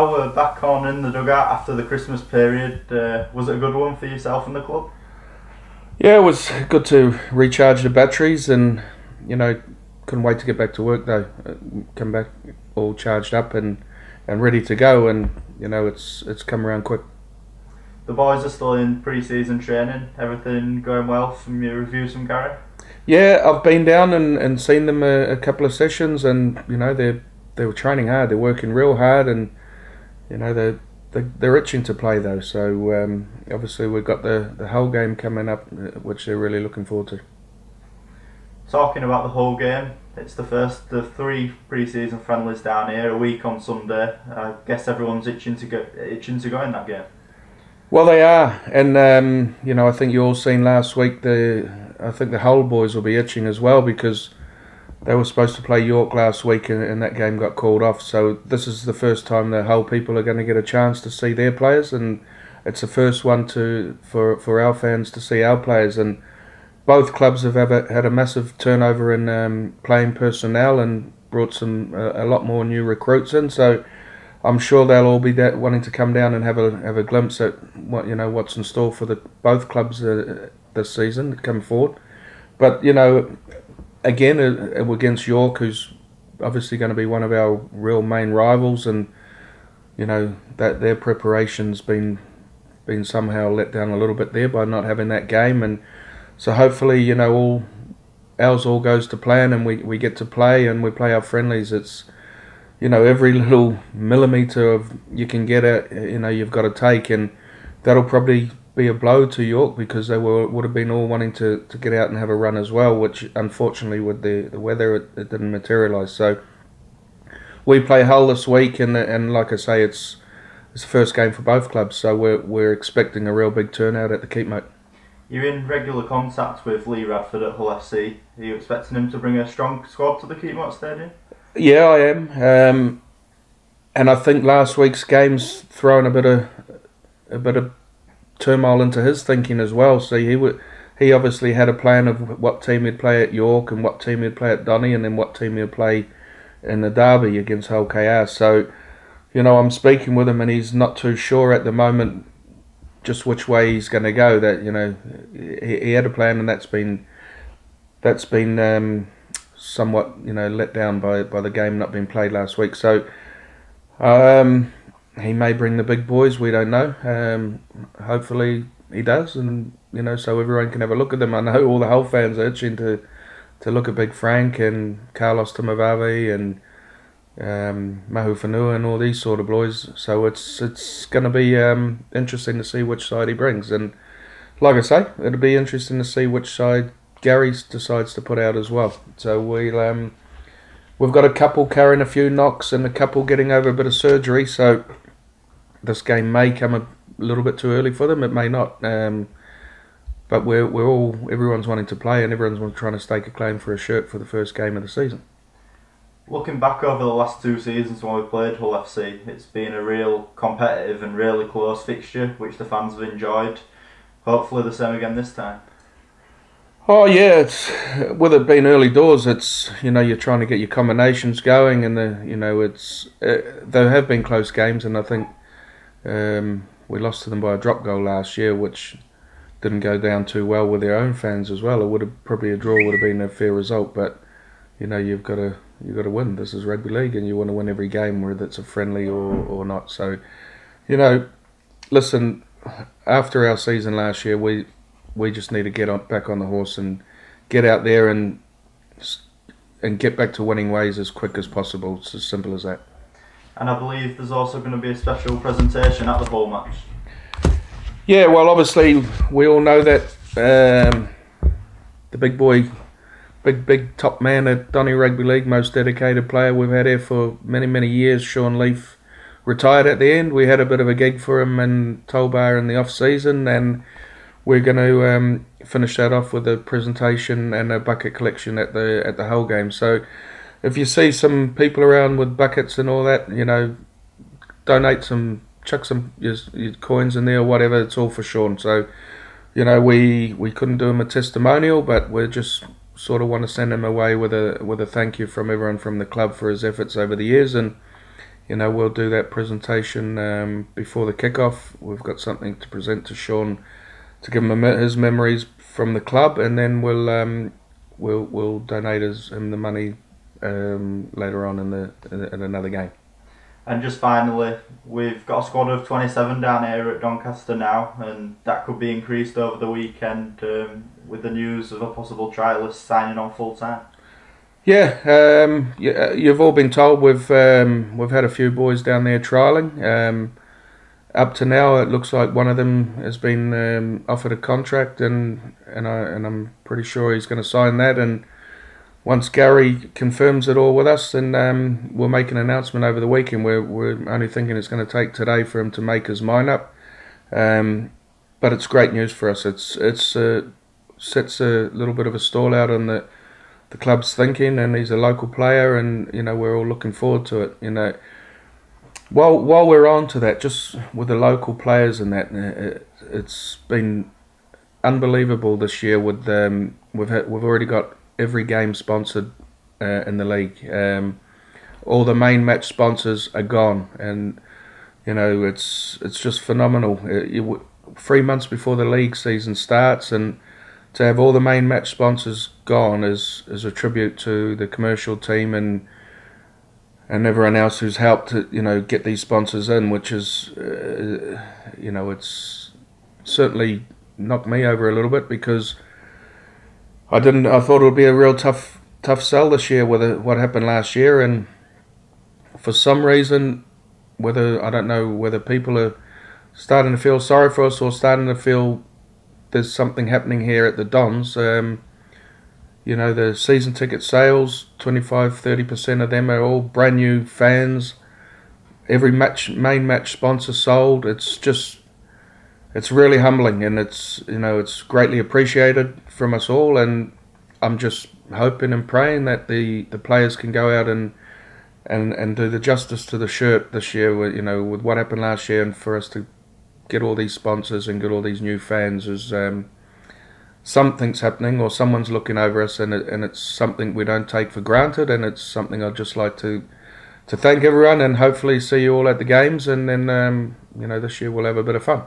now we're back on in the dugout after the Christmas period. Was it a good one for yourself and the club? Yeah, it was good to recharge the batteries, and couldn't wait to get back to work though. Come back all charged up and ready to go, and it's come around quick. The boys are still in pre-season training. Everything going well from your reviews from Gary? Yeah, I've been down and seen them a couple of sessions, and they were training hard. They're working real hard, and they're itching to play though. So obviously we've got the whole game coming up, which they're really looking forward to. Talking about the whole game, it's the first of 3 pre-season friendlies down here. A week on Sunday. I guess everyone's itching to go in that game. Well, they are, and I think you all seen last week. I think the Hull boys will be itching as well, because they were supposed to play York last week, and that game got called off. So this is the first time the Hull people are going to get a chance to see their players, and it's the first one for our fans to see our players. And both clubs have had a massive turnover in playing personnel and brought a lot more new recruits in. So I'm sure they'll all be wanting to come down and have a glimpse at what's in store for both clubs this season come forward. But again, against York, who's obviously going to be one of our real main rivals, and that their preparation's been somehow let down a little bit there by not having that game, and so hopefully ours all goes to plan, and we get to play and we play our friendlies. It's every little millimetre of you can get at, you've got to take, and that'll probably be a blow to York, because they would have been all wanting to get out and have a run as well, which unfortunately with the weather it didn't materialise. So we play Hull this week, and like I say, it's the first game for both clubs, so we're expecting a real big turnout at the Keepmoat. You're in regular contact with Lee Radford at Hull FC. Are you expecting him to bring a strong squad to the Keepmoat Stadium? Yeah, I am, and I think last week's game's thrown a bit of turmoil into his thinking as well. So he obviously had a plan of what team he'd play at York and what team he'd play at Donny, and then what team he'd play in the derby against Hull KR. So I'm speaking with him, and he's not too sure at the moment just which way he's going to go. That he had a plan, and that's been somewhat let down by the game not being played last week. So he may bring the big boys, we don't know. Hopefully he does, and so everyone can have a look at them. I know all the Hull fans are itching to look at Big Frank and Carlos Tamavavi and Mahu Fanua and all these sort of boys. So it's going to be interesting to see which side he brings, and like I say, it'll be interesting to see which side Gary decides to put out as well. So we've got a couple carrying a few knocks and a couple getting over a bit of surgery, so this game may come a little bit too early for them. It may not, but everyone's wanting to play, and everyone's trying to stake a claim for a shirt for the first game of the season. Looking back over the last 2 seasons when we played Hull FC, it's been a real competitive and really close fixture, which the fans have enjoyed. Hopefully the same again this time. Oh yeah, with it being early doors, it's you're trying to get your combinations going, and there have been close games, and I think we lost to them by a drop goal last year, which didn't go down too well with their own fans as well. It would have probably a draw would have been a fair result, but you've got to win. This is rugby league, and you want to win every game, whether it's a friendly or not. So listen, after our season last year, we just need to get back on the horse and get out there and get back to winning ways as quick as possible. It's as simple as that. And I believe there's also going to be a special presentation at the Hull match. Yeah, well, obviously we all know that the big boy, big top man at Donny Rugby League, most dedicated player we've had here for many years, Sean Leaf, retired at the end. We had a bit of a gig for him in Tolbar in the off season, and we're going to finish that off with a presentation and a bucket collection at the Hull game. So if you see some people around with buckets and all that, donate some, chuck some your coins in there or whatever. It's all for Sean. So we couldn't do him a testimonial, but we just sort of want to send him away with a thank you from everyone from the club for his efforts over the years, and we'll do that presentation before the kickoff. We've got something to present to Sean to give him his memories from the club, and then we'll donate him the money later on in another game. And just finally, we've got a squad of 27 down here at Doncaster now, and that could be increased over the weekend with the news of a possible trialist signing on full time. Yeah, you've all been told we've had a few boys down there trialling. Up to now, it looks like one of them has been offered a contract, and I'm pretty sure he's going to sign that. And once Gary confirms it all with us, then we'll make an announcement over the weekend. We're only thinking it's going to take today for him to make his mind up. But it's great news for us. It's sets a little bit of a stall out on the club's thinking, and he's a local player, and we're all looking forward to it. While we're on to that, just with the local players and that, it's been unbelievable this year. With we've already got every game sponsored in the league. All the main match sponsors are gone, and it's just phenomenal. 3 months before the league season starts, and to have all the main match sponsors gone is a tribute to the commercial team and everyone else who's helped to get these sponsors in, which is it's certainly knocked me over a little bit, because I thought it would be a real tough sell this year with what happened last year, and for some reason, I don't know whether people are starting to feel sorry for us or starting to feel there's something happening here at the Dons. The season ticket sales, 25-30% of them are all brand new fans. Every main match sponsor sold. It's really humbling, and it's greatly appreciated from us all. And I'm just hoping and praying that the players can go out and do the justice to the shirt this year. With what happened last year, and for us to get all these sponsors and get all these new fans is something's happening, or someone's looking over us, and it's something we don't take for granted, and it's something I'd just like to thank everyone, and hopefully see you all at the games, and then this year we'll have a bit of fun.